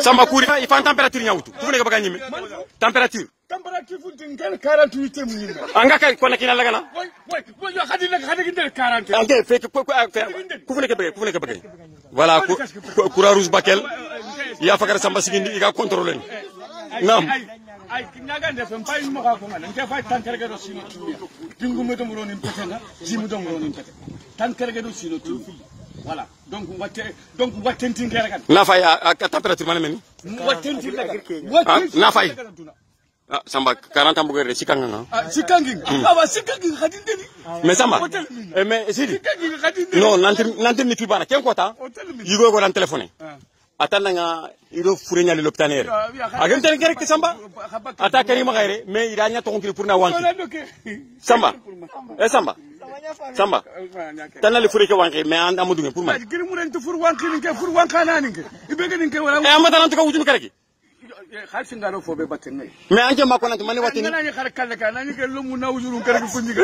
Samba kuri il fa température nyawtu fu nek baga nyimi température fu tingal 48 mu nyimi anga kay ko nakina lagana way yo khadi 40 ante fek ku fu nek baga voilà Croix Rouge Bakel ya fakar Samba sigindi iga contrôler nam ay nyagande fam pay mo ka ko ngana nge fay tankere do sino tuya pingu mo dum ronin petena jimu dum ronin pete tankere do sino tu voilà donc wattenti ngere kan na fay a température man men wattenti na fay Samba 40 ans bugere sikanga sikangi awa sikangi khadindeni mais Samba mais Sidi non nantir ni tubana ken kota yigo go dan téléphoner atana nga ido fure nyali l'hôpital agam tere gere Samba ata Karima Khayre mais ida nya to ngir pour na wanki Samba Samba tanale fure ke wanki mais and amadou ngé pour ma gir mu ren to fur wanki ni ke fur wankana ni ke ibege ni ke wala amata nan to ka wujun kareki khalsi ngaro fobe batten mais anje makko nan mani watini ngana ni khar kalle ka nani ke lumu na wujun kareki funjiga